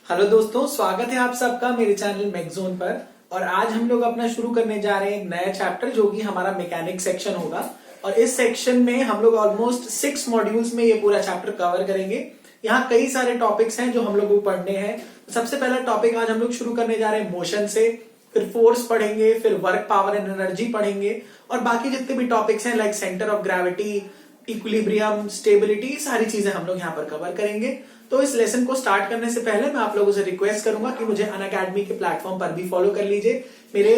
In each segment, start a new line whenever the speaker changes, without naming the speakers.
Hello दोस्तों, स्वागत है आप सबका मेरे चैनल मैगज़ोन पर। और आज हम लोग अपना शुरू करने जा रहे हैं एक नया चैप्टर जो कि हमारा मैकेनिक सेक्शन होगा। और इस सेक्शन में हम लोग ऑलमोस्ट 6 मॉड्यूल्स में ये पूरा चैप्टर कवर करेंगे। यहाँ कई सारे टॉपिक्स हैं जो हम लोग को पढ़ने हैं। सबसे पहला टॉपिक आज हम लोग शुरू करने जा रहे हैं मोशन से, फिर फोर्स पढ़ेंगे, फिर वर्क, पावर एंड एनर्जी पढ़ेंगे और बाकी जितने भी टॉपिक्स हैं like centre of gravity, equilibrium, stability, सारी चीजें हम लोग यहाँ पर कवर करेंगे। तो इस लेसन को स्टार्ट करने से पहले मैं आप लोगों से रिक्वेस्ट करूंगा कि मुझे अनअकैडमी के प्लेटफॉर्म पर भी फॉलो कर लीजिए। मेरे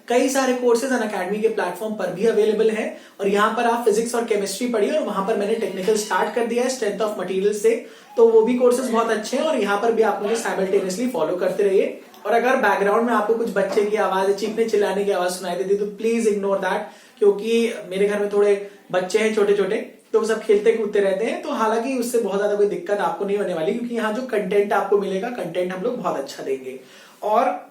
कई सारे कोर्सेज अनअकैडमी के प्लेटफॉर्म पर भी अवेलेबल हैं और यहाँ पर आप फिजिक्स और केमिस्ट्री पढ़िए और वहां पर मैंने टेक्निकल स्टार्ट कर दिया है स्ट्रेंथ ऑफ मटेरियल से, तो वो भी कोर्सेज बहुत अच्छे हैं और यहाँ पर भी आप मुझे साइमल्टेनियसली फॉलो करते रहिए। और अगर बैकग्राउंड में आपको कुछ बच्चे की आवाज, चीखने चिल्लाने की आवाज सुनाई देती तो प्लीज इग्नोर दैट, क्योंकि मेरे घर में थोड़े बच्चे हैं छोटे छोटे, तो वो सब खेलते कूदते रहते हैं। तो हालांकि उससे बहुत ज्यादा कोई दिक्कत आपको नहीं होने वाली, क्योंकि यहाँ जो कंटेंट आपको मिलेगा, कंटेंट हम लोग बहुत अच्छा देंगे। और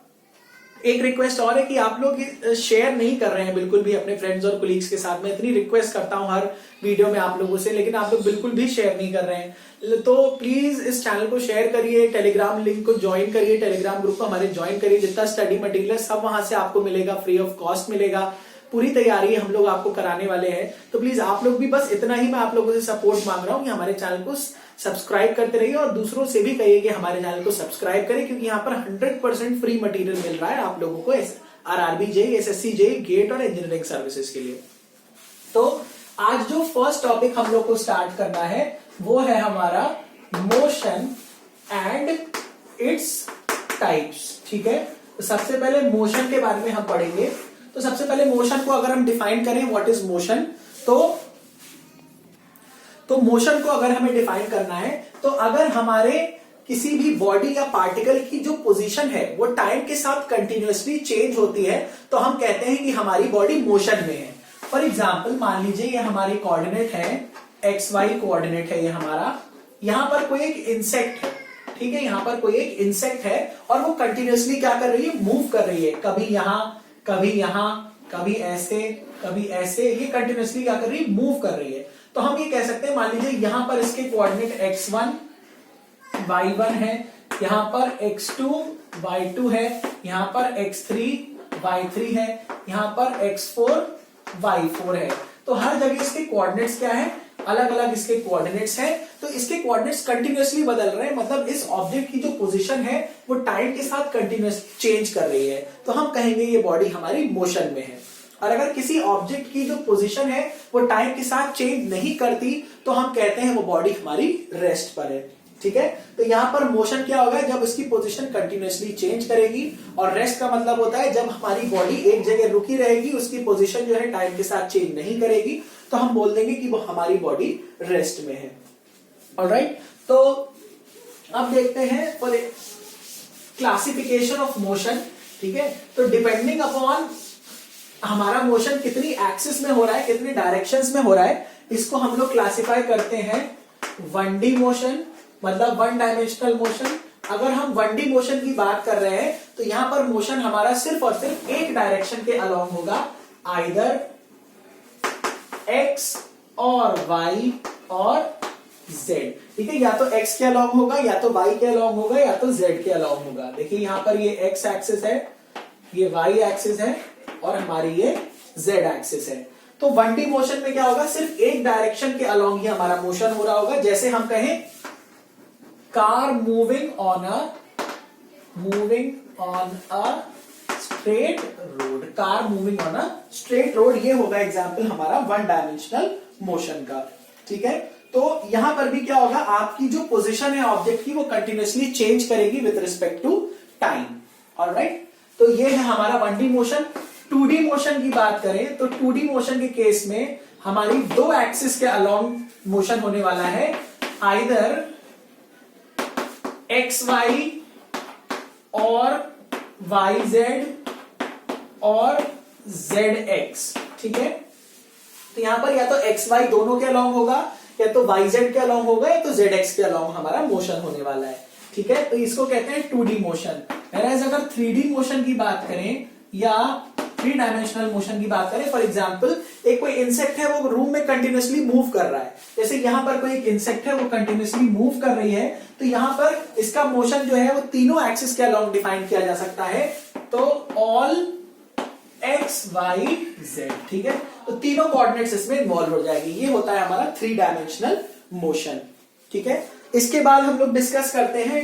एक रिक्वेस्ट और है कि आप लोग शेयर नहीं कर रहे हैं बिल्कुल भी अपने फ्रेंड्स और कोलीग्स के साथ। में इतनी रिक्वेस्ट करता हूं हर वीडियो में आप लोगों से, लेकिन आप लोग बिल्कुल भी शेयर नहीं कर रहे हैं। तो प्लीज इस चैनल को शेयर करिए, टेलीग्राम लिंक को ज्वाइन करिए, टेलीग्राम ग्रुप को हमारे ज्वाइन करिए। जितना स्टडी मटेरियल सब वहां से आपको मिलेगा, फ्री ऑफ कॉस्ट मिलेगा। पूरी तैयारी हम लोग आपको कराने वाले हैं। तो प्लीज आप लोग भी, बस इतना ही मैं आप लोगों से सपोर्ट मांग रहा हूं कि हमारे चैनल को सब्सक्राइब करते रहिए और दूसरों से भी कहिए कि हमारे चैनल को सब्सक्राइब करें, क्योंकि यहाँ पर 100% फ्री मटेरियल मिल रहा है आप लोगों को RRB JEE, SSC JEE, GATE और इंजीनियरिंग सर्विसेज के लिए। तो आज जो फर्स्ट टॉपिक हम लोग को स्टार्ट करना है वो है हमारा मोशन एंड इट्स टाइप्स। ठीक है, तो सबसे पहले मोशन के बारे में हम पढ़ेंगे। तो सबसे पहले मोशन को अगर हम डिफाइन करें, व्हाट इज मोशन, तो मोशन को अगर हमें डिफाइन करना है, तो अगर हमारे किसी भी बॉडी या पार्टिकल की जो पोजीशन है वो टाइम के साथ कंटिन्यूअसली चेंज होती है, तो हम कहते हैं कि हमारी बॉडी मोशन में है। फॉर एग्जाम्पल, मान लीजिए ये हमारी कोऑर्डिनेट है, एक्स वाई कोऑर्डिनेट है ये हमारा। यहां पर कोई एक इंसेक्ट है, ठीक है, यहां पर कोई एक इंसेक्ट है और वो कंटिन्यूअसली क्या कर रही है, मूव कर रही है। कभी यहां, कभी यहां, कभी ऐसे, कभी ऐसे, ये कंटिन्यूअसली क्या कर रही है, मूव कर रही है। तो हम ये कह सकते हैं, मान लीजिए यहां पर इसके कोऑर्डिनेट x1 y1 है, यहां पर x2 y2 है, यहां पर x3 y3 है, यहां पर x4 y4 है। तो हर जगह इसके कोऑर्डिनेट्स क्या है, अलग अलग इसके कोऑर्डिनेट्स हैं। तो इसके कोऑर्डिनेट्स कंटिन्यूअसली बदल रहे हैं, मतलब इस ऑब्जेक्ट की जो पोजीशन है वो टाइम के साथ कंटिन्यूअसली चेंज कर रही है। तो हम कहेंगे ये बॉडी हमारी मोशन में है। और अगर किसी ऑब्जेक्ट की जो पोजीशन है वो टाइम के साथ चेंज नहीं करती, तो हम कहते हैं वो बॉडी हमारी रेस्ट पर है। ठीक है, तो यहां पर मोशन क्या होगा, जब उसकी पोजीशन कंटिन्यूअसली चेंज करेगी। और रेस्ट का मतलब होता है जब हमारी बॉडी एक जगह रुकी रहेगी, उसकी पोजीशन जो है टाइम के साथ चेंज नहीं करेगी, तो हम बोल देंगे कि वो हमारी बॉडी रेस्ट में है। ऑलराइट, तो अब देखते हैं फॉर क्लासिफिकेशन ऑफ मोशन। ठीक है, तो डिपेंडिंग अपॉन हमारा मोशन कितनी एक्सिस में हो रहा है, कितने डायरेक्शंस में हो रहा है, इसको हम लोग क्लासिफाई करते हैं 1D मोशन, मतलब 1 डायमेंशनल मोशन। अगर हम 1D मोशन की बात कर रहे हैं तो यहां पर मोशन हमारा सिर्फ और सिर्फ एक डायरेक्शन के अलोंग होगा, आइदर x और y और z। ठीक है, या तो x के अलोंग होगा, या तो y के अलोंग होगा, या तो z के अलोंग होगा। देखिए यहां पर ये x एक्सिस है, ये y एक्सिस है और हमारी ये z एक्सिस है। तो 1D मोशन में क्या होगा, सिर्फ एक डायरेक्शन के अलोंग ही हमारा मोशन हो रहा होगा। जैसे हम कहें car moving on a straight road, car moving on a straight road, ये होगा एग्जाम्पल हमारा 1 डायमेंशनल मोशन का। ठीक है, तो यहां पर भी क्या होगा, आपकी जो पोजीशन है ऑब्जेक्ट की वो कंटिन्यूअसली चेंज करेगी with respect to time. Alright, तो ये है हमारा 1D मोशन। 2D मोशन की बात करें तो 2D मोशन के केस में हमारी 2 एक्सिस के अलोंग मोशन होने वाला है, आइदर XY और YZ और ZX। ठीक है, तो यहां पर या तो XY दोनों के अलोंग होगा, या तो YZ के अलोंग होगा, या तो ZX के अलोंग हमारा मोशन होने वाला है। ठीक है, तो इसको कहते हैं 2D मोशन। अगर 3D मोशन की बात करें या 3 डायमेंशनल मोशन की बात करें, फॉर एग्जाम्पल एक कोई इंसेक्ट है वो रूम में कंटिन्यूसली मूव कर रहा है, जैसे यहां पर कोई एक इंसेक्ट है वो कंटिन्यूसली मूव कर रही है, तो यहां पर इसका मोशन जो है वो तीनों एक्सिस के अलोंग डिफाइन किया जा सकता है, तो ऑल एक्स वाई जेड, ठीक है। तो तीनों कोऑर्डिनेट्स इसमें इन्वॉल्व हो जाएगी। ये होता है हमारा 3 डायमेंशनल मोशन, ठीक है। इसके बाद हम लोग डिस्कस करते हैं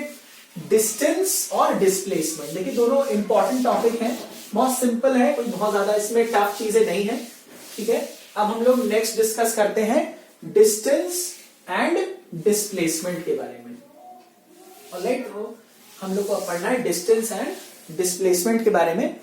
डिस्टेंस और डिस्प्लेसमेंट। देखिए दोनों इंपॉर्टेंट टॉपिक हैं, बहुत सिंपल है, कोई बहुत ज्यादा इसमें टफ चीजें नहीं है, ठीक है। अब हम लोग नेक्स्ट डिस्कस करते हैं डिस्टेंस एंड डिस्प्लेसमेंट के बारे में। ऑलराइट, तो हम लोग को पढ़ना है डिस्टेंस एंड डिस्प्लेसमेंट के बारे में।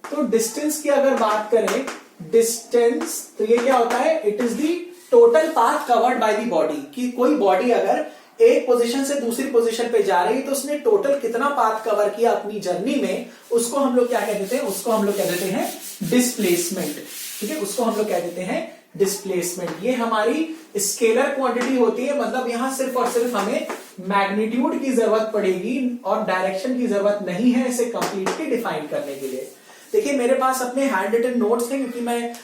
तो डिस्टेंस की अगर बात करें, डिस्टेंस तो ये क्या होता है, it is the total path covered by the body, कि कोई बॉडी अगर एक पोजीशन से दूसरी पोजीशन पे जा रही है तो उसने टोटल कितना पाथ कवर किया अपनी जर्नी में, उसको हम लोग क्या कह देते हैं, उसको हम लोग कह देते हैं डिस्प्लेसमेंट, ठीक है। उसको हम लोग कह देते हैं डिस्प्लेसमेंट। ये हमारी स्केलर क्वांटिटी होती है, मतलब यहां सिर्फ और सिर्फ हमें मैग्नीट्यूड की जरूरत पड़ेगी और डायरेक्शन की जरूरत नहीं है इसे कंप्लीटली डिफाइन करने के लिए। देखिए मेरे पास अपने हैंड रिटन नोट्स हैं, क्योंकि मैं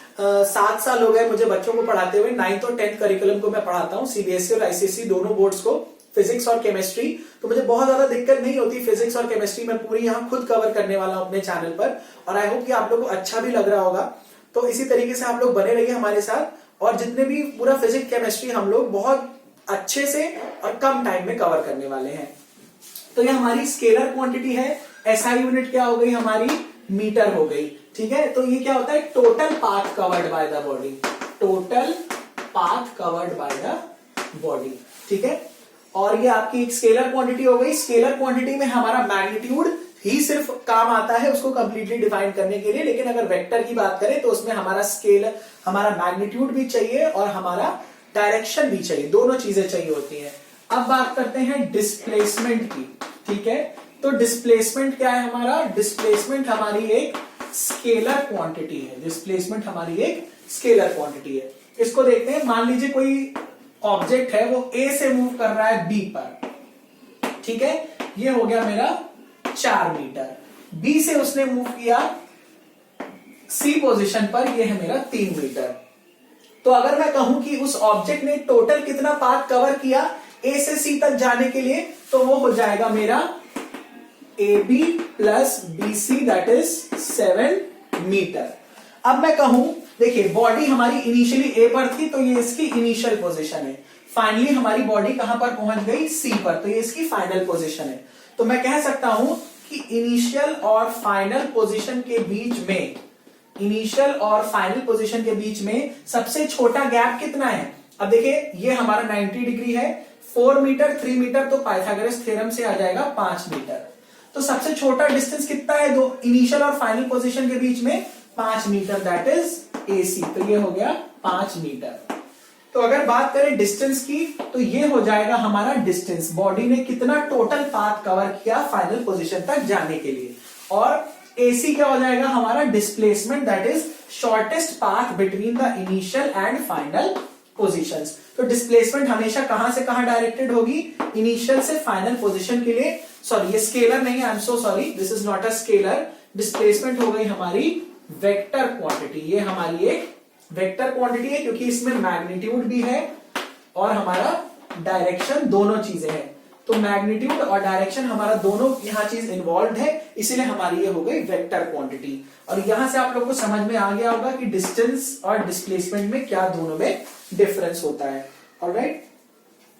7 साल हो गए मुझे बच्चों को पढ़ाते हुए। 9th और 10th करिकुलम को मैं पढ़ाता हूँ, सीबीएसई और आईसीएसई दोनों बोर्ड्स को, फिजिक्स और केमिस्ट्री। तो मुझे बहुत ज्यादा दिक्कत नहीं होती, फिजिक्स और केमिस्ट्री मैं पूरी यहाँ खुद कवर करने वाला हूँ अपने चैनल पर, और आई होप कि आप लोगों को अच्छा भी लग रहा होगा। तो इसी तरीके से आप लोग बने रहिए हमारे साथ, और जितने भी पूरा फिजिक्स केमिस्ट्री हम लोग बहुत अच्छे से और कम टाइम में कवर करने वाले हैं। तो ये हमारी स्केलर क्वांटिटी है, एसआई यूनिट क्या हो गई हमारी, मीटर हो गई, ठीक है। तो ये क्या होता है, total path covered by the body, total path covered by the body, ठीक है। और ये आपकी एक स्केलर क्वांटिटी हो गई। स्केलर क्वांटिटी में हमारा मैग्नीट्यूड ही सिर्फ काम आता है उसको कंप्लीटली डिफाइन करने के लिए, लेकिन अगर वेक्टर की बात करें तो उसमें हमारा स्केल, हमारा मैग्नीट्यूड भी चाहिए और हमारा डायरेक्शन भी चाहिए, दोनों चीजें चाहिए होती हैं। अब बात करते हैं डिस्प्लेसमेंट की, ठीक है। तो डिस्प्लेसमेंट क्या है हमारा, डिस्प्लेसमेंट हमारी एक स्केलर क्वांटिटी है, डिस्प्लेसमेंट हमारी एक स्केलर क्वांटिटी है। इसको देखते हैं, मान लीजिए कोई ऑब्जेक्ट है वो ए से मूव कर रहा है बी पर, ठीक है। ये हो गया मेरा 4 मीटर, बी से उसने मूव किया सी पोजीशन पर, ये है मेरा 3 मीटर। तो अगर मैं कहूं कि उस ऑब्जेक्ट ने टोटल कितना पाथ कवर किया ए से सी तक जाने के लिए, तो वो हो जाएगा मेरा AB plus BC that is 7 metre. अब मैं कहूं, देखिए बॉडी हमारी इनिशियली ए पर थी, तो ये इसकी इनिशियल पोजीशन है। फाइनली हमारी बॉडी कहां पर पहुंच गई, सी पर, तो ये इसकी फाइनल पोजीशन है। तो मैं कह सकता हूं कि इनिशियल और फाइनल पोजीशन के बीच में, इनिशियल और फाइनल पोजीशन के बीच में सबसे छोटा गैप कितना है। अब देखिए ये हमारा 90 डिग्री है, 4 मीटर 3 मीटर, तो पाइथागोरस थ्योरम से आ जाएगा 5 मीटर। तो सबसे छोटा डिस्टेंस कितना है दो इनिशियल और फाइनल पोजीशन के बीच में, 5 मीटर, दैट इज AC। तो ये हो गया 5 मीटर। तो अगर बात करें डिस्टेंस की, तो ये हो जाएगा हमारा डिस्टेंस, बॉडी ने कितना टोटल पाथ कवर किया फाइनल पोजीशन तक जाने के लिए। और AC क्या हो जाएगा हमारा displacement, that is shortest path between the initial and final positions. तो डिस्प्लेसमेंट हमेशा कहां से कहां डायरेक्टेड होगी, इनिशियल से फाइनल पोजीशन के लिए। सॉरी ये स्केलर नहीं है, I am so sorry, this is not a scalar. Displacement हो गई हमारी वेक्टर क्वांटिटी, ये हमारी एक वेक्टर क्वांटिटी है, क्योंकि इसमें मैग्नीट्यूड भी है और हमारा डायरेक्शन, दोनों चीजें हैं। तो मैग्नीट्यूड और डायरेक्शन हमारा दोनों यहाँ चीज इन्वॉल्व है, इसीलिए हमारी ये हो गई वेक्टर क्वांटिटी। और यहां से आप लोग को समझ में आ गया होगा कि डिस्टेंस और डिस्प्लेसमेंट में क्या दोनों में डिफरेंस होता है। ऑलराइट,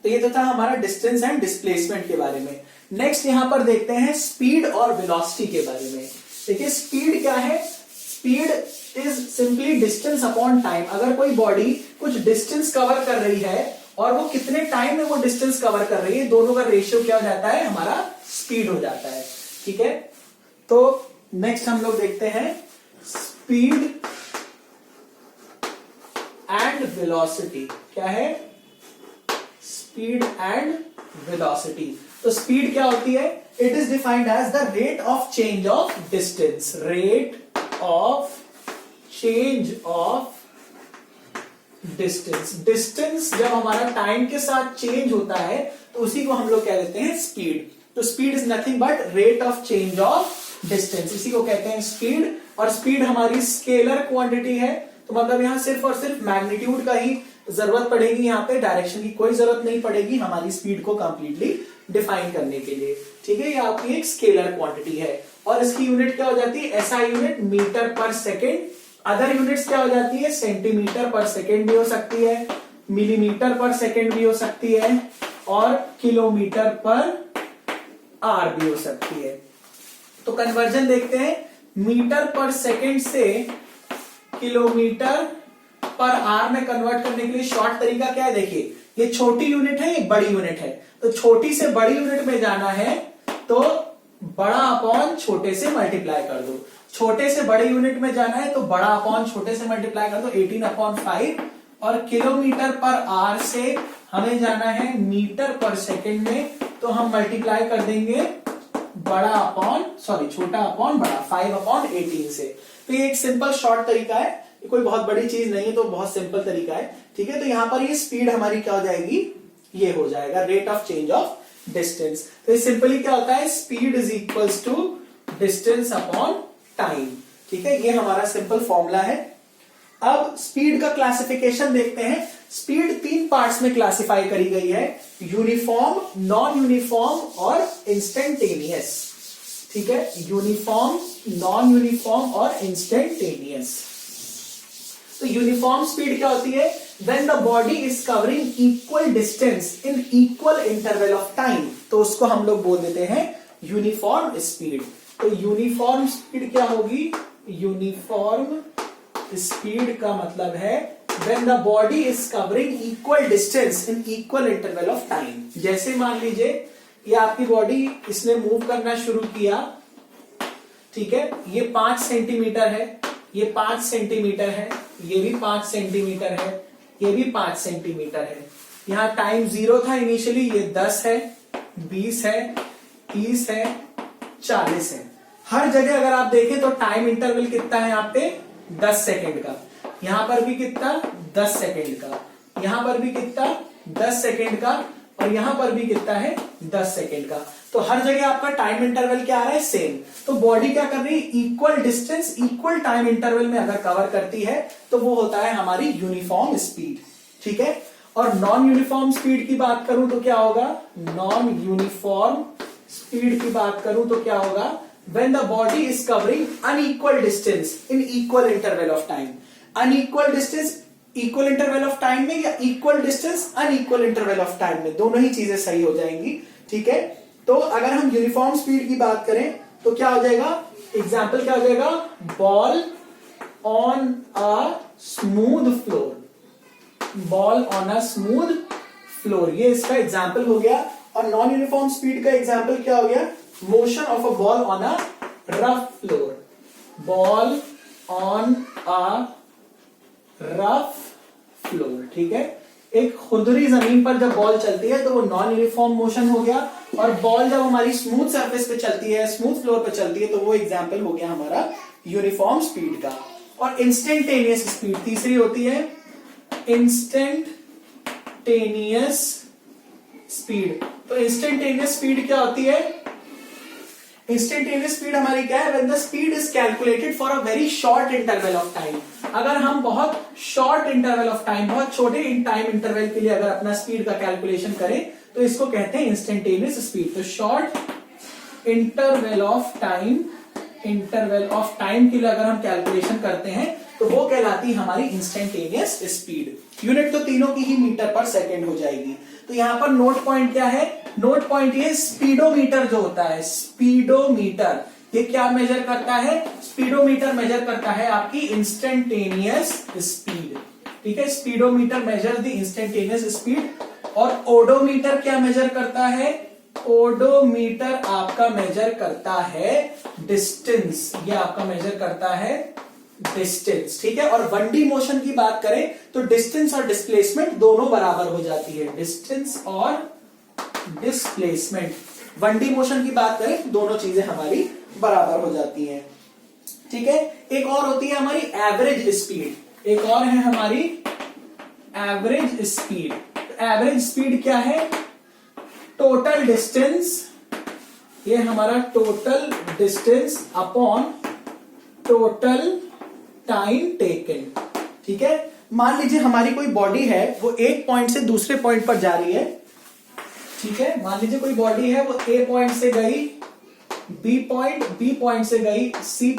तो ये तो था हमारा डिस्टेंस एंड डिस्प्लेसमेंट के बारे में। नेक्स्ट यहां पर देखते हैं स्पीड और वेलोसिटी के बारे में। देखिए स्पीड क्या है, speed is simply distance upon time. अगर कोई बॉडी कुछ डिस्टेंस कवर कर रही है और वो कितने टाइम में वो डिस्टेंस कवर कर रही है, दोनों का रेशियो क्या हो जाता है, हमारा स्पीड हो जाता है, ठीक है। तो नेक्स्ट हम लोग देखते हैं स्पीड एंड वेलोसिटी। क्या है, स्पीड एंड वेलोसिटी। तो स्पीड क्या होती है, it is defined as the rate of change of distance, rate of change of distance. Distance जब हमारा टाइम के साथ चेंज होता है तो उसी को हम लोग कह देते हैं स्पीड। तो speed is nothing but rate of change of distance, इसी को कहते हैं स्पीड। और स्पीड हमारी स्केलर क्वांटिटी है, तो मतलब यहाँ सिर्फ और सिर्फ मैग्नीट्यूड का ही जरूरत पड़ेगी, यहाँ पे डायरेक्शन की कोई जरूरत नहीं पड़ेगी हमारी स्पीड को कंप्लीटली डिफाइन करने के लिए। ठीक है, ये आपकी एक स्केलर क्वांटिटी है और इसकी यूनिट क्या हो जाती है, एसआई यूनिट मीटर पर सेकेंड। अदर यूनिट्स क्या हो जाती है, सेंटीमीटर पर सेकेंड भी हो सकती है, मिलीमीटर पर सेकेंड भी हो सकती है और किलोमीटर पर आर भी हो सकती है। तो कन्वर्जन देखते हैं, मीटर पर सेकेंड से किलोमीटर पर आर में कन्वर्ट करने के लिए शॉर्ट तरीका क्या है, देखिए ये छोटी यूनिट है, ये बड़ी यूनिट है, तो छोटी से बड़ी यूनिट में जाना है तो बड़ा अपॉन छोटे से मल्टीप्लाई कर दो, छोटे से बड़े यूनिट में जाना है तो बड़ा अपॉन छोटे से मल्टीप्लाई कर दो 18/5, और किलोमीटर पर आर से हमें जाना है मीटर पर सेकेंड में, तो हम मल्टीप्लाई कर देंगे छोटा अपॉन बड़ा 5/18 से। तो ये एक सिंपल शॉर्ट तरीका है, ये कोई बहुत बड़ी चीज नहीं है, तो बहुत सिंपल तरीका है। ठीक है, तो यहां पर ये स्पीड हमारी क्या हो जाएगी, ये हो जाएगा rate of change of distance. तो ये सिंपली क्या होता है, speed is equals to distance upon time. ठीक है, ये हमारा सिंपल फॉर्मूला है। अब स्पीड का क्लासिफिकेशन देखते हैं। स्पीड 3 पार्ट्स में क्लासिफाई करी गई है, यूनिफॉर्म, नॉन यूनिफॉर्म और इंस्टेंटेनियस। ठीक है, यूनिफॉर्म, नॉन यूनिफॉर्म और इंस्टेंटेनियस। तो यूनिफॉर्म स्पीड क्या होती है, when the body is covering equal distance in equal interval of time, तो उसको हम लोग बोल देते हैं यूनिफॉर्म स्पीड। तो यूनिफॉर्म स्पीड क्या होगी, यूनिफॉर्म स्पीड का मतलब है when the body is covering equal distance in equal interval of time। जैसे मान लीजिए ये आपकी बॉडी इसने मूव करना शुरू किया, ठीक है, ये 5 सेंटीमीटर है, ये 5 सेंटीमीटर है, ये भी 5 सेंटीमीटर है, ये भी 5 सेंटीमीटर है। यहाँ टाइम 0 था इनिशियली, ये 10 है, 20 है, 30 है, 40 है। हर जगह अगर आप देखें तो टाइम इंटरवल कितना है यहाँ पे, 10 सेकेंड का। यहां पर भी कितना, 10 सेकेंड का, यहां पर भी कितना, 10 सेकेंड का, और यहां पर भी कितना है, 10 सेकेंड का। तो हर जगह आपका टाइम इंटरवल क्या आ रहा है, सेम। तो बॉडी क्या कर रही है, equal distance equal time interval में अगर कवर करती है तो वो होता है हमारी यूनिफॉर्म स्पीड। ठीक है, और नॉन यूनिफॉर्म स्पीड की बात करूं तो क्या होगा, नॉन यूनिफॉर्म स्पीड की बात करूं तो क्या होगा, when the body is covering unequal distance in equal interval of time। unequal distance equal interval of time में या equal distance unequal interval of time में, दोनों ही चीजें सही हो जाएंगी। ठीक है, तो अगर हम यूनिफॉर्म स्पीड की बात करें तो क्या हो जाएगा, एग्जाम्पल क्या हो जाएगा, ball on a smooth floor, ball on a smooth floor, ये इसका एग्जाम्पल हो गया। और नॉन यूनिफॉर्म स्पीड का एग्जाम्पल क्या हो गया, motion of a ball on a rough floor, ball on a rough floor. ठीक है, एक खुरदुरी जमीन पर जब बॉल चलती है तो वो नॉन यूनिफॉर्म मोशन हो गया, और बॉल जब हमारी स्मूथ सरफेस पे चलती है, स्मूथ फ्लोर पे चलती है, तो वो एग्जाम्पल हो गया हमारा यूनिफॉर्म स्पीड का। और इंस्टेंटेनियस स्पीड तीसरी होती है, इंस्टेंटेनियस स्पीड। तो इंस्टेंटेनियस स्पीड क्या होती है, इंस्टेंटेनियस स्पीड हमारी क्या है, when the speed is calculated for a very short interval of time. अगर हम बहुत शॉर्ट इंटरवल ऑफ टाइम, बहुत छोटे टाइम इंटरवल के लिए अगर अपना स्पीड का कैलकुलेशन करें तो इसको कहते हैं इंस्टेंटेनियस स्पीड। तो short interval of time, interval of time के लिए अगर हम कैलकुलेशन करते हैं तो वो कहलाती है हमारी इंस्टेंटेनियस स्पीड। यूनिट तो तीनों की ही मीटर पर सेकेंड हो जाएगी। तो यहां पर नोट पॉइंट क्या है, नोट पॉइंट ये स्पीडोमीटर जो होता है, स्पीडोमीटर ये क्या मेजर करता है, स्पीडोमीटर मेजर करता है आपकी इंस्टेंटेनियस स्पीड। ठीक है, speedometer measure the instantaneous speed. और ओडोमीटर क्या मेजर करता है, ओडोमीटर आपका मेजर करता है डिस्टेंस, ये आपका मेजर करता है डिस्टेंस। ठीक है, और 1D मोशन की बात करें तो डिस्टेंस और डिस्प्लेसमेंट दोनों बराबर हो जाती है, डिस्टेंस और डिस्प्लेसमेंट। 1D मोशन की बात करें दोनों चीजें हमारी बराबर हो जाती हैं। ठीक है, एक और होती है हमारी एवरेज स्पीड, एक और है हमारी एवरेज स्पीड। एवरेज स्पीड क्या है, टोटल डिस्टेंस, ये हमारा total distance upon total time taken. ठीक है। मान लीजिए हमारी कोई बॉडी है, वो एक पॉइंट से दूसरे पॉइंट पर जा रही है, ठीक है। मान लीजिए कोई बॉडी है, वो ए पॉइंट से गई बी पॉइंट से गई सी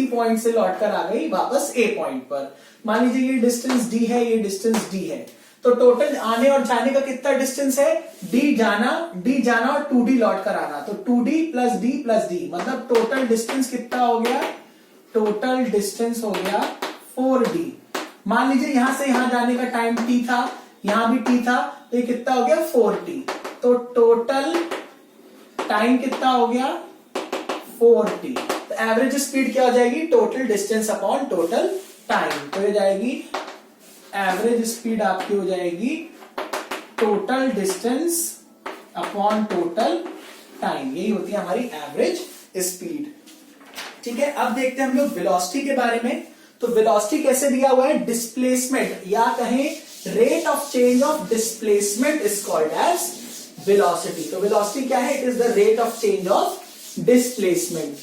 पॉइंट से लौटकर आ गई वापस ए पॉइंट पर। मान लीजिए ये डिस्टेंस डी है, ये डिस्टेंस डी है, तो टोटल आने और जाने का कितना डिस्टेंस है, डी जाना और 2d लौट कर आना, तो 2d प्लस डी मतलब टोटल डिस्टेंस कितना हो गया, टोटल डिस्टेंस हो गया 4d। मान लीजिए यहां से यहां जाने का टाइम t था, यहां भी t था, तो ये कितना हो गया 4t, तो टोटल टाइम कितना हो गया 4t। तो एवरेज स्पीड क्या हो जाएगी, total distance upon total time, तो ये जाएगी एवरेज स्पीड आपकी हो जाएगी total distance upon total time, यही होती है हमारी एवरेज स्पीड। ठीक है, अब देखते हैं हम लोग वेलोसिटी के बारे में। तो वेलोसिटी कैसे दिया हुआ है, डिस्प्लेसमेंट या कहें rate of change of displacement is called as velocity. तो वेलोसिटी क्या है, it is the rate of change of displacement.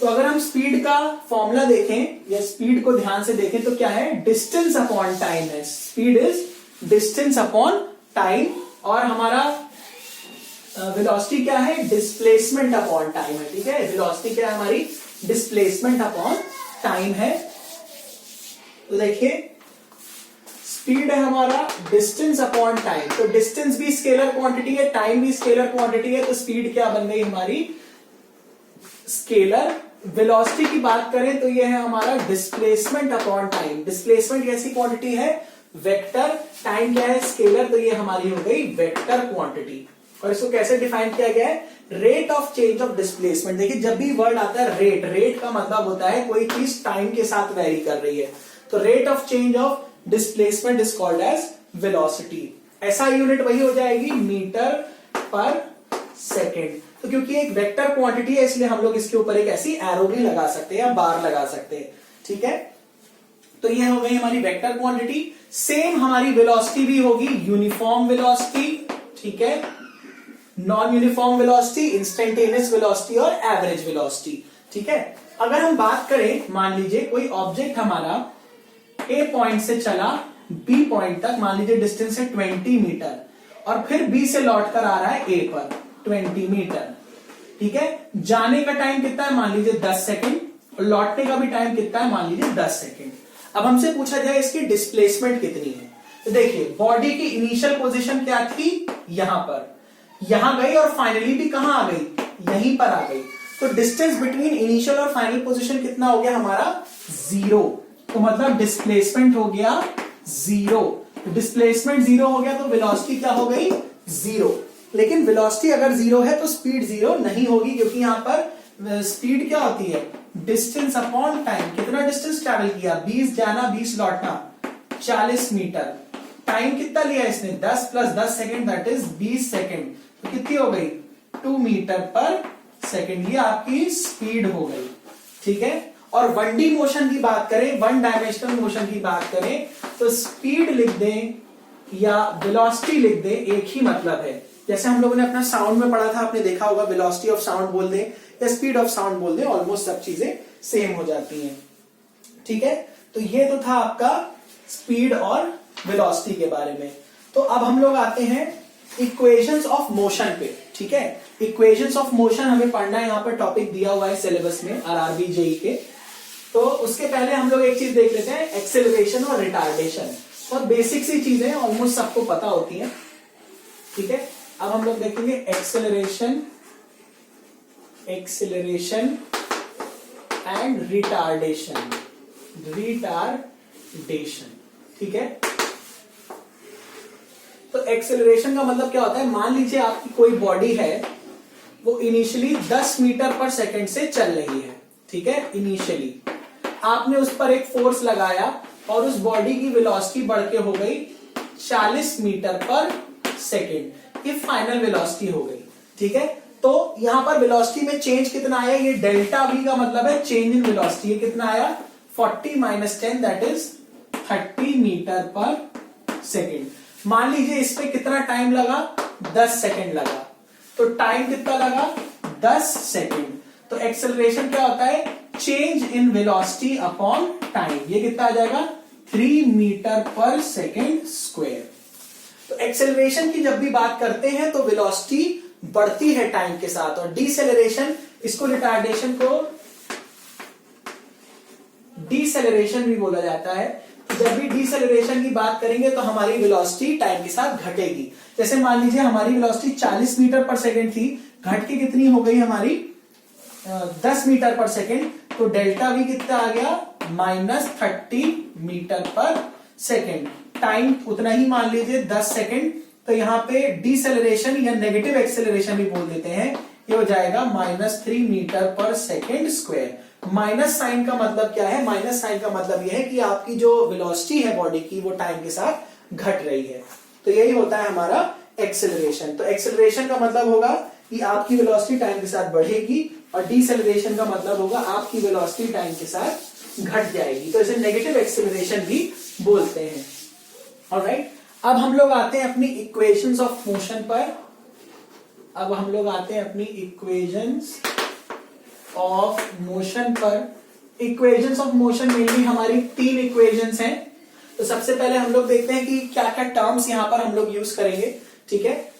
तो अगर हम स्पीड का फॉर्मूला देखें या स्पीड को ध्यान से देखें तो क्या है, डिस्टेंस अपॉन टाइम है। Speed is distance upon time, और हमारा वेलोसिटी क्या है, डिस्प्लेसमेंट अपॉन टाइम है। ठीक है, वेलोसिटी क्या है हमारी, डिस्प्लेसमेंट अपॉन टाइम है। तो देखिए स्पीड है हमारा डिस्टेंस अपॉन टाइम, तो डिस्टेंस भी स्केलर क्वांटिटी है, टाइम भी स्केलर क्वांटिटी है, तो स्पीड क्या बन गई हमारी, स्केलर। वेलोसिटी की बात करें तो ये है हमारा डिस्प्लेसमेंट अपॉन टाइम। डिस्प्लेसमेंट कैसी क्वांटिटी है, वेक्टर, टाइम क्या है स्केलर, तो ये हमारी हो गई वेक्टर क्वांटिटी। और इसको कैसे डिफाइन किया गया है, rate of change of displacement. देखिए जब भी वर्ड आता है रेट, रेट का मतलब होता है कोई चीज टाइम के साथ वेरी कर रही है, तो rate of change of displacement is called as velocity. ऐसा यूनिट वही हो जाएगी मीटर पर सेकेंड। तो क्योंकि एक वेक्टर क्वांटिटी है इसलिए हम लोग इसके ऊपर एक ऐसी एरो भी लगा सकते हैं या बार लगा सकते हैं। ठीक है, तो ये हो गई हमारी वेक्टर क्वांटिटी। सेम हमारी वेलोसिटी भी होगी यूनिफॉर्म वेलोसिटी, ठीक है, non uniform velocity, instantaneous velocity और एवरेज वेलोसिटी। ठीक है, अगर हम बात करें, मान लीजिए कोई ऑब्जेक्ट हमारा ए पॉइंट से चला बी पॉइंट तक, मान लीजिए डिस्टेंस है 20 मीटर, और फिर बी से लौट कर आ रहा है ए पर 20 मीटर। ठीक है, जाने का टाइम कितना है, मान लीजिए 10 सेकेंड, और लौटने का भी टाइम कितना है, मान लीजिए 10 सेकेंड। अब हमसे पूछा जाए इसकी डिस्प्लेसमेंट कितनी है, तो देखिए बॉडी की इनिशियल पोजीशन क्या थी, यहां पर, यहां गई और फाइनली भी कहां आ गई, यहीं पर आ गई। तो डिस्टेंस बिटवीन इनिशियल और फाइनल पोजीशन कितना हो गया हमारा, 0। तो मतलब डिस्प्लेसमेंट हो गया 0। डिस्प्लेसमेंट 0 हो गया तो वेलोसिटी क्या हो गई, 0। लेकिन वेलोसिटी अगर 0 है तो स्पीड 0 नहीं होगी, क्योंकि यहां पर स्पीड क्या होती है, डिस्टेंस अपॉन टाइम। कितना डिस्टेंस ट्रैवल किया, 20 जाना 20 लौटना, 40 मीटर। टाइम कितना लिया इसने, 10 plus 10 second, that is 20 second. तो कितनी हो गई, 2 मीटर पर सेकेंड, ये आपकी स्पीड हो गई। ठीक है, और 1D मोशन की बात करें, 1 डायमेंशनल मोशन की बात करें, तो स्पीड लिख दें या वेलोसिटी लिख दें, एक ही मतलब है। जैसे हम लोगों ने अपना साउंड में पढ़ा था, आपने देखा होगा, वेलोसिटी ऑफ साउंड बोल दें या स्पीड ऑफ साउंड बोल दें, ऑलमोस्ट सब चीजें सेम हो जाती हैं। ठीक है, तो ये तो था आपका स्पीड और वेलोसिटी के बारे में। तो अब हम लोग आते हैं इक्वेशंस ऑफ मोशन पे। ठीक है, इक्वेशंस ऑफ मोशन हमें पढ़ना है, यहाँ पर टॉपिक दिया हुआ है सिलेबस में आरआरबी जेई के। तो उसके पहले हम लोग एक चीज देख लेते हैं, एक्सेलरेशन और रिटार्डेशन। और बेसिक सी चीजें ऑलमोस्ट सबको पता होती हैं। ठीक है, अब हम लोग देखेंगे एक्सेलरेशन एंड रिटार्डेशन। ठीक है, तो एक्सेलरेशन का मतलब क्या होता है, मान लीजिए आपकी कोई बॉडी है, वो इनिशियली 10 मीटर पर सेकंड से चल रही है। ठीक है, इनिशियली आपने उस पर एक फोर्स लगाया और उस बॉडी की वेलोसिटी बढ़ के हो गई 40 मीटर पर सेकेंड, ये फाइनल वेलोसिटी हो गई। ठीक है, तो यहां पर वेलोसिटी में चेंज कितना आया, ये डेल्टा वी का मतलब है चेंज इन वेलोसिटी। ये कितना आया, 40 माइनस 10, दैट इज 30 मीटर पर सेकेंड। मान लीजिए इस पे कितना टाइम लगा, 10 सेकेंड लगा, तो टाइम कितना लगा, 10 सेकेंड। तो एक्सेलरेशन क्या होता है, change in velocity upon time. ये कितना आ जाएगा, 3 मीटर पर सेकेंड स्क्वायर। तो एक्सेलरेशन की जब भी बात करते हैं तो वेलोसिटी बढ़ती है टाइम के साथ, और डिसेलरेशन, इसको रिटार्डेशन को डिसेलरेशन भी बोला जाता है। तो जब भी डिसेलरेशन की बात करेंगे तो हमारी वेलोसिटी टाइम के साथ घटेगी। जैसे मान लीजिए हमारी वेलोसिटी 40 मीटर पर सेकेंड थी, घट के कितनी हो गई हमारी 10 मीटर पर सेकेंड, तो डेल्टा भी कितना आ गया, -30 मीटर पर सेकेंड। टाइम उतना ही मान लीजिए 10 सेकेंड, तो यहाँ पे डिसेलरेशन या नेगेटिव एक्सेलरेशन भी बोल देते हैं, ये हो जाएगा -3 मीटर पर सेकेंड स्क्वायर। माइनस साइन का मतलब क्या है, माइनस साइन का मतलब यह है कि आपकी जो वेलोसिटी है बॉडी की वो टाइम के साथ घट रही है। तो यही होता है हमारा एक्सेलरेशन। तो एक्सेलरेशन का मतलब होगा कि आपकी वेलोसिटी टाइम के साथ बढ़ेगी, और डिसेलरेशन का मतलब होगा आपकी वेलोसिटी टाइम के साथ घट जाएगी। तो इसे नेगेटिव एक्सेलरेशन भी बोलते हैं। ऑलराइट, अब हम लोग आते हैं अपनी इक्वेशंस ऑफ मोशन पर। अब हम लोग आते हैं अपनी इक्वेशंस ऑफ मोशन पर। इक्वेशंस ऑफ मोशन मेनली हमारी 3 इक्वेशंस हैं। तो सबसे पहले हम लोग देखते हैं कि क्या क्या टर्म्स यहां पर हम लोग यूज करेंगे। ठीक है,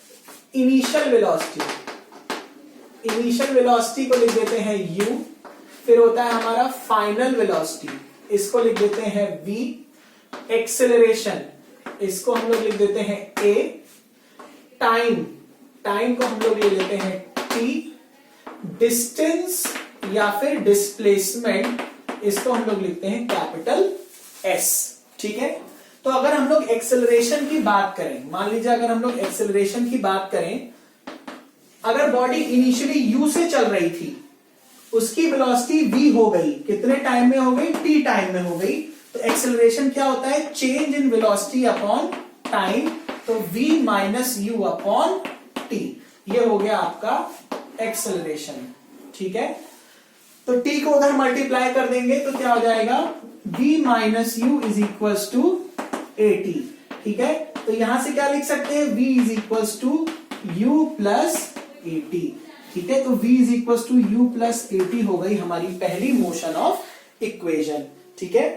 इनिशियल वेलोसिटी, इनिशियल वेलोसिटी को लिख देते हैं u, फिर होता है हमारा फाइनल वेलोसिटी, इसको लिख देते हैं v, एक्सेलरेशन इसको हम लोग लिख देते हैं a, टाइम, टाइम को हम लोग ले लेते हैं t, डिस्टेंस या फिर डिस्प्लेसमेंट इसको हम लोग लिखते हैं कैपिटल S। ठीक है, तो अगर हम लोग एक्सेलरेशन की बात करें, मान लीजिए अगर हम लोग एक्सेलरेशन की बात करें, अगर बॉडी इनिशियली u से चल रही थी, उसकी वेलोसिटी v हो गई, कितने टाइम में हो गई, t टाइम में हो गई, तो एक्सेलरेशन क्या होता है, change in velocity upon time, तो v minus you upon t, ये हो गया आपका एक्सेलरेशन। ठीक है, तो t को उधर मल्टीप्लाई कर देंगे तो क्या हो जाएगा, v minus u is equal to at। ठीक है, तो यहां से क्या लिख सकते हैं, v is equal to u plus at। ठीक है, तो v is equal to u plus at हो गई हमारी पहली मोशन ऑफ इक्वेशन। ठीक है,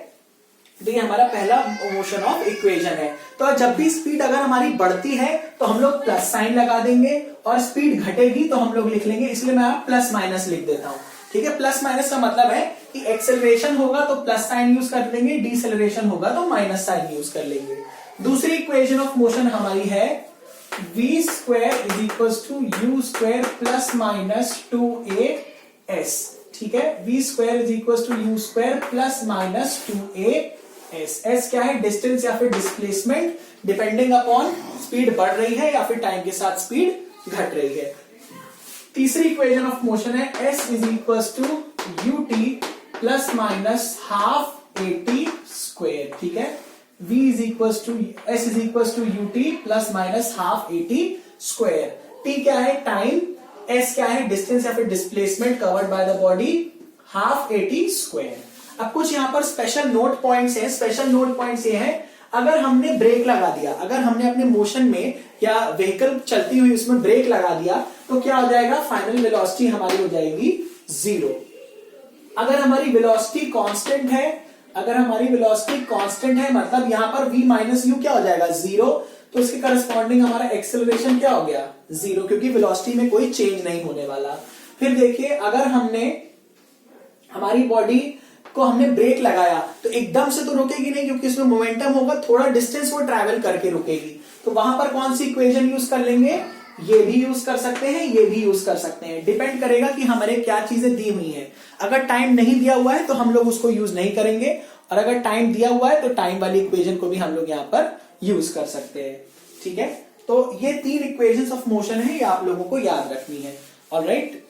तो ये हमारा पहला मोशन ऑफ इक्वेशन है। तो जब भी स्पीड अगर हमारी बढ़ती है तो हम लोग प्लस साइन लगा देंगे, और स्पीड घटेगी तो हम लोग लिख लेंगे, इसलिए मैं प्लस माइनस लिख देता हूं। ठीक है, प्लस माइनस का मतलब है कि एक्सेलरेशन होगा तो प्लस साइन यूज कर लेंगे, डिसेलरेशन होगा तो माइनस साइन यूज कर लेंगे। दूसरी इक्वेशन ऑफ मोशन हमारी है v square is equal to u square plus minus 2as। ठीक है, v square is equal to u square plus minus 2as। s क्या है, डिस्टेंस या फिर डिस्प्लेसमेंट, डिपेंडिंग अपॉन स्पीड बढ़ रही है या फिर टाइम के साथ स्पीड घट रही है। तीसरी इक्वेशन ऑफ मोशन है s is equal to u t plus minus half at square. ठीक है, v is equal to s is equal to u t plus minus half at square. t क्या है, time, s क्या है, distance या फिर displacement covered by the body, half at square. अब कुछ यहाँ पर स्पेशल नोट पॉइंट्स हैं। स्पेशल नोट पॉइंट्स ये हैं, अगर हमने ब्रेक लगा दिया, अगर हमने अपने मोशन में या व्हीकल चलती हुई उसमें ब्रेक लगा दिया तो क्या हो जाएगा, फाइनल वेलोसिटी हमारी हो जाएगी 0। अगर हमारी वेलोसिटी कांस्टेंट है, अगर हमारी वेलोसिटी कांस्टेंट है मतलब यहां पर v माइनस यू क्या हो जाएगा, 0, तो इसके करस्पॉन्डिंग हमारा एक्सेलरेशन क्या हो गया, 0, क्योंकि वेलोसिटी में कोई चेंज नहीं होने वाला। फिर देखिए, अगर हमने हमारी बॉडी को हमने ब्रेक लगाया तो एकदम से तो रुकेगी नहीं, क्योंकि इसमें मोमेंटम होगा, थोड़ा डिस्टेंस वो ट्रैवल करके रुकेगी। तो वहां पर कौन सी इक्वेशन यूज कर लेंगे, ये भी यूज कर सकते हैं, ये भी यूज कर सकते हैं, डिपेंड करेगा कि हमारे क्या चीजें दी हुई हैं। अगर टाइम नहीं दिया हुआ है तो हम लोग उसको यूज नहीं करेंगे, और अगर टाइम दिया हुआ है तो टाइम वाली इक्वेशन को भी हम लोग यहाँ पर यूज कर सकते हैं। ठीक है, तो ये 3 इक्वेशंस ऑफ मोशन है, ये आप लोगों को याद रखनी है। ऑलराइट,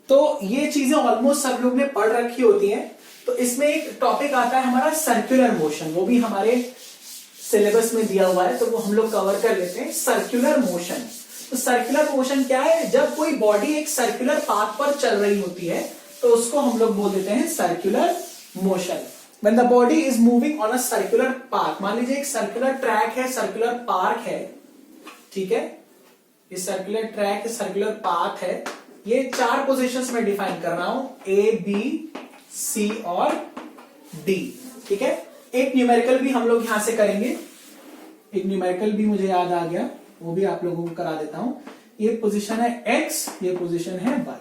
तो ये चीजें ऑलमोस्ट सब लोग ने पढ़ रखी होती हैं। तो इसमें एक टॉपिक आता है हमारा सर्कुलर मोशन, वो भी हमारे सिलेबस में दिया हुआ है, तो वो हम लोग कवर कर लेते हैं। सर्कुलर मोशन, तो सर्कुलर मोशन क्या है, जब कोई बॉडी एक सर्कुलर पाथ पर चल रही होती है तो उसको हम लोग बोल देते हैं circular motion. When the body is moving on a circular path, मान लीजिए एक सर्कुलर ट्रैक है, सर्कुलर पार्क है, ठीक है, ये सर्कुलर ट्रैक, सर्कुलर पाथ है, ये 4 पोजीशंस में डिफाइन कर रहा हूं, ए बी सी और डी। ठीक है, एक न्यूमेरिकल भी हम लोग यहां से करेंगे, एक न्यूमेरिकल भी मुझे याद आ गया, वो भी आप लोगों को करा देता हूं। ये पोजीशन है एक्स, ये पोजीशन है वाई।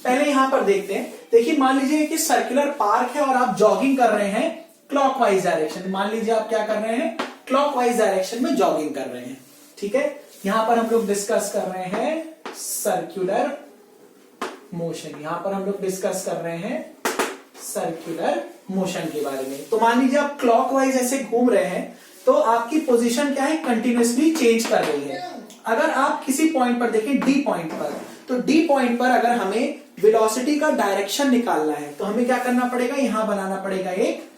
पहले यहां पर देखते हैं, देखिए मान लीजिए कि सर्कुलर पार्क है और आप जॉगिंग कर रहे हैं क्लॉकवाइज डायरेक्शन। मान लीजिए आप क्या कर रहे हैं, क्लॉकवाइज डायरेक्शन में जॉगिंग कर रहे हैं। ठीक है, यहां पर हम लोग डिस्कस कर रहे हैं सर्कुलर मोशन, यहां पर हम लोग डिस्कस कर रहे हैं सर्कुलर मोशन के बारे में। तो मान लीजिए आप क्लॉकवाइज ऐसे घूम रहे हैं तो आपकी पोजीशन क्या है, कंटिन्यूअसली चेंज कर रही है। अगर आप किसी पॉइंट पर देखें, डी पॉइंट पर, तो डी पॉइंट पर अगर हमें वेलोसिटी का डायरेक्शन निकालना है तो हमें क्या करना पड़ेगा, यहां बनाना पड़ेगा एक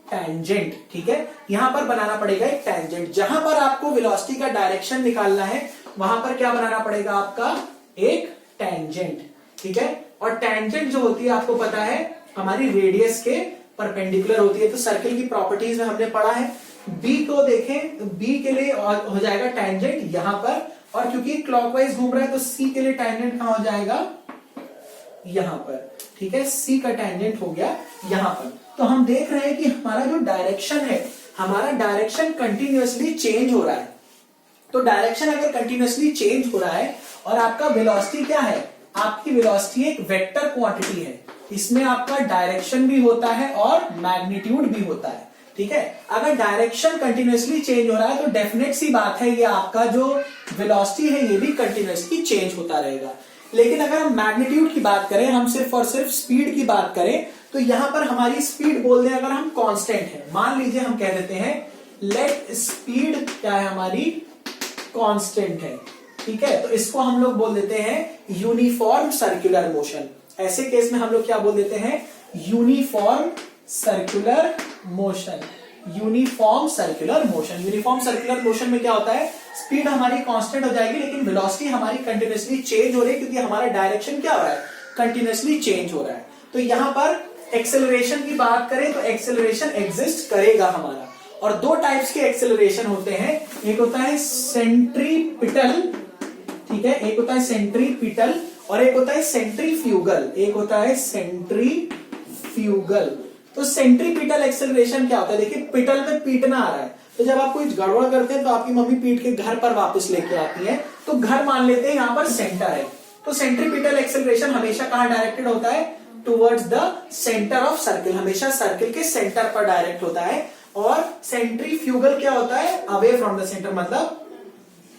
टेंजेंट। ठीक है, यहां पर बनाना पड़ेगा एक टेंजेंट। जहां पर आपको वेलोसिटी का डायरेक्शन निकालना है वहां पर क्या बनाना पड़ेगा, आपका एक टेंजेंट। ठीक है, और टेंजेंट जो होती है आपको पता है हमारी रेडियस के परपेंडिकुलर होती है। तो सर्किल की प्रॉपर्टीज में हमने पढ़ा है, बी को देखें तो बी के लिए हो जाएगा टेंजेंट यहां पर, और क्योंकि क्लॉकवाइज घूम रहा है तो सी के लिए टेंजेंट कहां हो जाएगा, यहां पर। ठीक है, सी का टेंजेंट हो गया यहां पर। तो हम देख रहे हैं कि हमारा जो डायरेक्शन है, हमारा डायरेक्शन कंटिन्यूअसली चेंज हो रहा है। तो डायरेक्शन अगर कंटिन्यूअसली चेंज हो रहा है और आपका वेलोसिटी क्या है, आपकी वेलोसिटी एक वेक्टर क्वांटिटी है, इसमें आपका डायरेक्शन भी होता है और मैग्नीट्यूड भी होता है। ठीक है, अगर डायरेक्शन कंटिन्यूअसली चेंज हो रहा है तो डेफिनेट सी बात है ये आपका जो वेलोसिटी है ये भी कंटिन्यूअसली चेंज होता रहेगा। लेकिन अगर हम मैग्नीट्यूड की बात करें, हम सिर्फ और सिर्फ स्पीड की बात करें, तो यहां पर हमारी स्पीड बोल दें अगर हम कांस्टेंट है, मान लीजिए हम कह देते हैं लेट स्पीड क्या है हमारी, कांस्टेंट है। ठीक है, तो इसको हम लोग बोल देते हैं यूनिफॉर्म सर्कुलर मोशन। ऐसे केस में हम लोग क्या बोल देते हैं, uniform circular motion. Uniform circular motion, uniform circular motion में क्या होता है, स्पीड हमारी कांस्टेंट हो जाएगी लेकिन वेलोसिटी हमारी कंटिन्यूअसली चेंज हो रही है, क्योंकि हमारा डायरेक्शन क्या हो रहा है, कंटिन्यूअसली चेंज हो रहा है। तो यहां पर एक्सेलरेशन की बात करें तो एक्सेलरेशन एग्जिस्ट करेगा हमारा, और दो टाइप्स के एक्सेलरेशन होते हैं, एक होता है सेंट्रीपिटल, ठीक है, एक होता है सेंट्रीपिटल और एक होता है सेंट्रीफ्यूगल, एक होता है सेंट्रीफ्यूगल। तो सेंट्रीपिटल एक्सेलरेशन क्या होता है, देखिए पिटल में पीटना आ रहा है, तो जब आप कुछ गड़बड़ करते हैं तो आपकी मम्मी पीट के घर पर वापस लेके आती है, तो घर मान लेते हैं यहां पर सेंटर है। तो सेंट्रीपिटल एक्सेलरेशन हमेशा कहां डायरेक्टेड होता है, towards the centre of circle, हमेशा सर्किल के सेंटर पर डायरेक्ट होता है। और सेंट्रीफ्यूगल क्या होता है, अवे फ्रॉम द सेंटर, मतलब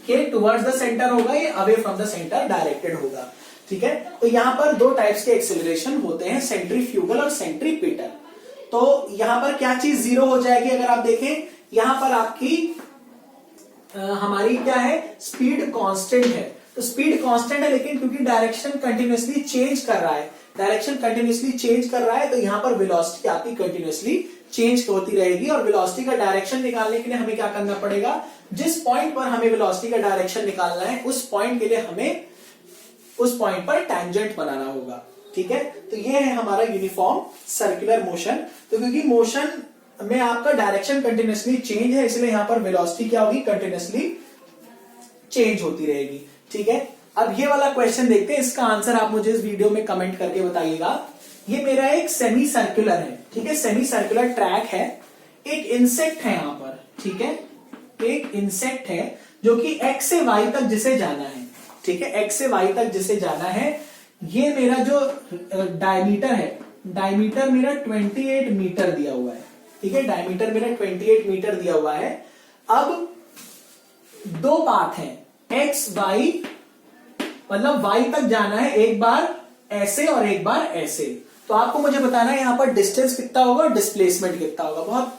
कि टुवर्ड्स द सेंटर होगा, ये away from the centre directed होगा। ठीक है, तो यहां पर दो टाइप्स के एक्सेलरेशन होते हैं, सेंट्रीफ्यूगल और सेंट्रीपिटल। तो यहां पर क्या चीज जीरो हो जाएगी, अगर आप देखें यहां पर आपकी हमारी क्या है, स्पीड कांस्टेंट है। तो स्पीड कांस्टेंट है लेकिन क्योंकि डायरेक्शन कंटिन्यूअसली चेंज कर रहा है, डायरेक्शन कंटिन्यूअसली चेंज कर रहा है, तो यहां पर वेलोसिटी आपकी कंटिन्यूअसली चेंज होती रहेगी। और वेलोसिटी का डायरेक्शन निकालने के लिए हमें क्या करना पड़ेगा, जिस पॉइंट पर हमें वेलोसिटी का डायरेक्शन निकालना है उस पॉइंट के लिए हमें उस पॉइंट पर टैंजेंट बनाना होगा। ठीक है, तो ये है हमारा यूनिफॉर्म सर्कुलर मोशन। तो क्योंकि मोशन में आपका डायरेक्शन कंटिन्यूअसली चेंज है, इसलिए यहां पर वेलोसिटी क्या होगी, कंटिन्यूअसली चेंज होती रहेगी। ठीक है, अब ये वाला क्वेश्चन देखते हैं, इसका आंसर आप मुझे इस वीडियो में कमेंट करके बताइएगा। ये मेरा एक सेमी सर्कुलर है, ठीक है, सेमी सर्कुलर ट्रैक है, एक इंसेक्ट है यहां पर, ठीक है, एक इंसेक्ट है जो कि एक्स से वाई तक जिसे जाना है, ठीक है, एक्स से वाई तक जिसे जाना है। ये मेरा जो डायमीटर है, डायमीटर मेरा 28 मीटर दिया हुआ है, ठीक है, डायमीटर मेरा 28 मीटर दिया हुआ है। अब दो पाथ हैं, एक्स वाई, मतलब वाई तक जाना है, एक बार ऐसे और एक बार ऐसे। तो आपको मुझे बताना है यहां पर डिस्टेंस कितना होगा, डिस्प्लेसमेंट कितना होगा। बहुत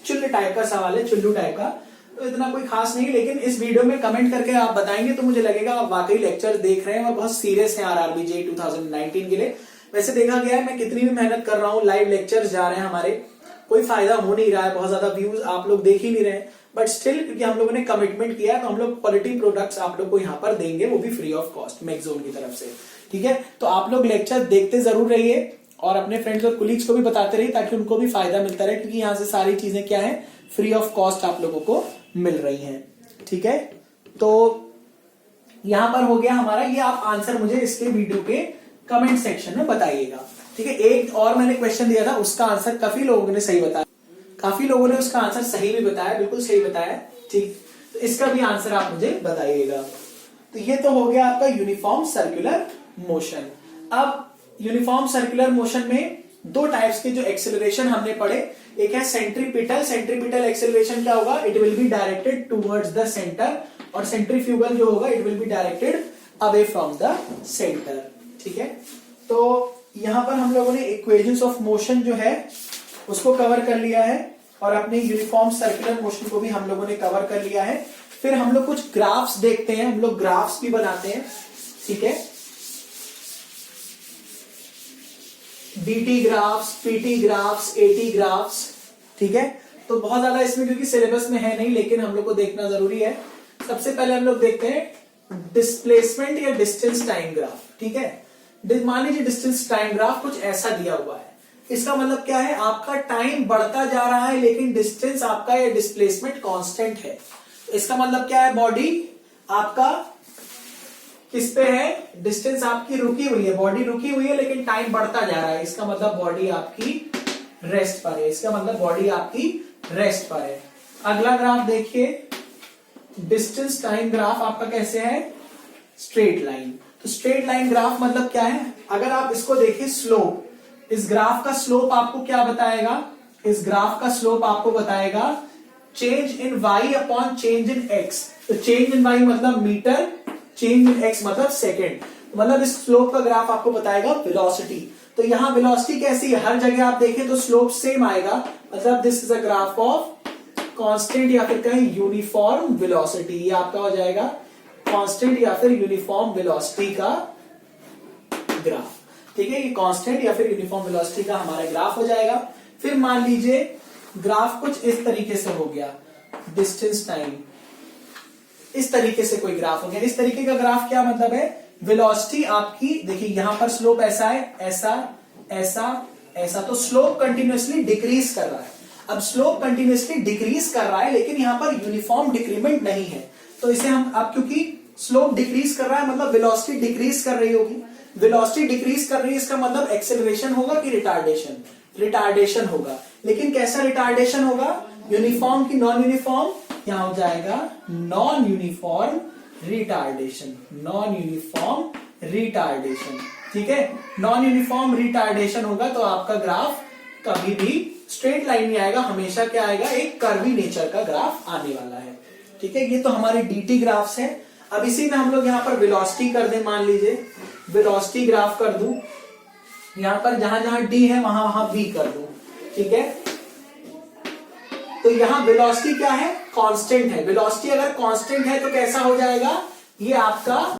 चुल्लू टाइप का सवाल है, चुल्लू टाइप का, तो इतना कोई खास नहीं, लेकिन इस वीडियो में कमेंट करके आप बताएंगे तो मुझे लगेगा आप वाकई लेक्चर देख रहे हैं और बहुत सीरियस है आरआरबी जेईई 2019 के लिए। वैसे देखा गया है मैं कितनी भी मेहनत कर रहा हूँ, लाइव लेक्चर्स जा रहे हैं हमारे, कोई फायदा हो नहीं रहा है, बहुत ज्यादा व्यूज आप लोग देख ही नहीं रहे, बट स्टिल क्योंकि हम लोगों ने कमिटमेंट किया है तो हम लोग क्वालिटी प्रोडक्ट्स आप लोग को यहाँ पर देंगे, वो भी फ्री ऑफ कॉस्ट मैगज़ोन की तरफ से। ठीक है, तो आप लोग लेक्चर देखते जरूर रहिए और अपने फ्रेंड्स और कुलीग्स को भी बताते रहिए ताकि उनको भी फायदा मिलता रहे, क्योंकि यहाँ से सारी चीजें क्या है, फ्री ऑफ कॉस्ट आप लोगों को मिल रही हैं। ठीक है, तो यहां पर हो गया हमारा, ये आप आंसर मुझे इसके वीडियो के कमेंट सेक्शन में बताइएगा। ठीक है, एक और मैंने क्वेश्चन दिया था, उसका आंसर काफी लोगों ने सही बताया, काफी लोगों ने उसका आंसर सही भी बताया, बिल्कुल सही बताया। ठीक, तो इसका भी आंसर आप मुझे बताइएगा। तो ये तो हो गया आपका यूनिफॉर्म सर्कुलर मोशन। अब यूनिफॉर्म सर्कुलर मोशन में दो टाइप्स के जो एक्सेलरेशन हमने पढ़े, एक है सेंट्रीपिटल। सेंट्रीपिटल एक्सेलरेशन क्या होगा, it will be directed towards the centre, और सेंट्रीफ्यूगल जो होगा it will be directed away from the centre. ठीक है, तो यहां पर हम लोगों ने इक्वेशंस ऑफ मोशन जो है उसको कवर कर लिया है, और अपने यूनिफॉर्म सर्कुलर मोशन को भी हम लोगों ने कवर कर लिया है। फिर हम लोग कुछ ग्राफ्स देखते हैं, हम लोग ग्राफ्स भी बनाते हैं। ठीक है, BT graphs, PT graphs, eighty graphs. ठीक है, तो बहुत ज्यादा इसमें क्योंकि सिलेबस में है नहीं, लेकिन हम लोग को देखना जरूरी है। सबसे पहले हम लोग देखते हैं डिस्प्लेसमेंट या डिस्टेंस टाइम ग्राफ। ठीक है, मान लीजिए डिस्टेंस टाइम ग्राफ कुछ ऐसा दिया हुआ है, इसका मतलब क्या है, आपका टाइम बढ़ता जा रहा है लेकिन डिस्टेंस आपका या डिस्प्लेसमेंट कांस्टेंट है। इसका मतलब क्या है, बॉडी आपका किस पे है, डिस्टेंस आपकी रुकी हुई है, बॉडी रुकी हुई है लेकिन टाइम बढ़ता जा रहा है, इसका मतलब बॉडी आपकी रेस्ट पर है, इसका मतलब बॉडी आपकी रेस्ट पर है। अगला ग्राफ देखिए, डिस्टेंस टाइम ग्राफ आपका कैसे है, स्ट्रेट लाइन। तो स्ट्रेट लाइन ग्राफ मतलब क्या है, अगर आप इसको देखिए स्लोप, इस ग्राफ का स्लोप आपको क्या बताएगा, इस ग्राफ का स्लोप आपको बताएगा change in y upon change in x। तो चेंज इन y मतलब मीटर, चेंज इन x मतलब सेकेंड, मतलब इस स्लोप का ग्राफ आपको बताएगा वेलोसिटी। तो यहां वेलोसिटी कैसी है, हर जगह आप देखें तो स्लोप सेम आएगा, मतलब this is a graph of constant या फिर कहीं यूनिफॉर्म वेलोसिटी। ये आपका हो जाएगा कांस्टेंट या फिर यूनिफॉर्म वेलोसिटी का ग्राफ। ठीक है, ये कांस्टेंट या फिर यूनिफॉर्म वेलोसिटी का हमारा ग्राफ हो जाएगा। फिर मान लीजिए ग्राफ कुछ इस तरीके से हो गया, डिस्टेंस टाइम, इस तरीके से कोई ग्राफ हो गया। इस तरीके का ग्राफ क्या मतलब है, वेलोसिटी आपकी देखिए यहां पर स्लोप ऐसा है, ऐसा ऐसा ऐसा, तो स्लोप कंटिन्यूअसली डिक्रीज कर रहा है। अब स्लोप कंटिन्यूअसली डिक्रीज कर रहा है लेकिन यहां पर यूनिफॉर्म डिक्रीमेंट नहीं है, तो इसे हम, अब क्योंकि स्लोप डिक्रीज कर रहा है मतलब वेलोसिटी डिक्रीज कर रही होगी, वेलोसिटी डिक्रीज कर रही है इसका मतलब एक्सेलरेशन होगा कि रिटार्डेशन, रिटार्डेशन होगा। लेकिन कैसा रिटार्डेशन होगा, यूनिफॉर्म की नॉन यूनिफॉर्म, यहां हो जाएगा non uniform retardation, non uniform retardation. ठीक है, नॉन यूनिफॉर्म रिटार्डेशन होगा तो आपका ग्राफ कभी भी स्ट्रेट लाइन नहीं आएगा, हमेशा क्या आएगा, एक कर्वी नेचर का ग्राफ आने वाला है। ठीक है, ये तो हमारे डीटी ग्राफ्स हैं। अब इसी में हम लोग यहां पर वेलोसिटी कर दें, मान लीजिए वेलोसिटी ग्राफ कर दूं, यहां पर जहां जहां डी है वहां वहां वी कर दूं। ठीक है, तो यहां वेलोसिटी क्या है, कांस्टेंट है। वेलोसिटी अगर कांस्टेंट है तो कैसा हो जाएगा, ये आपका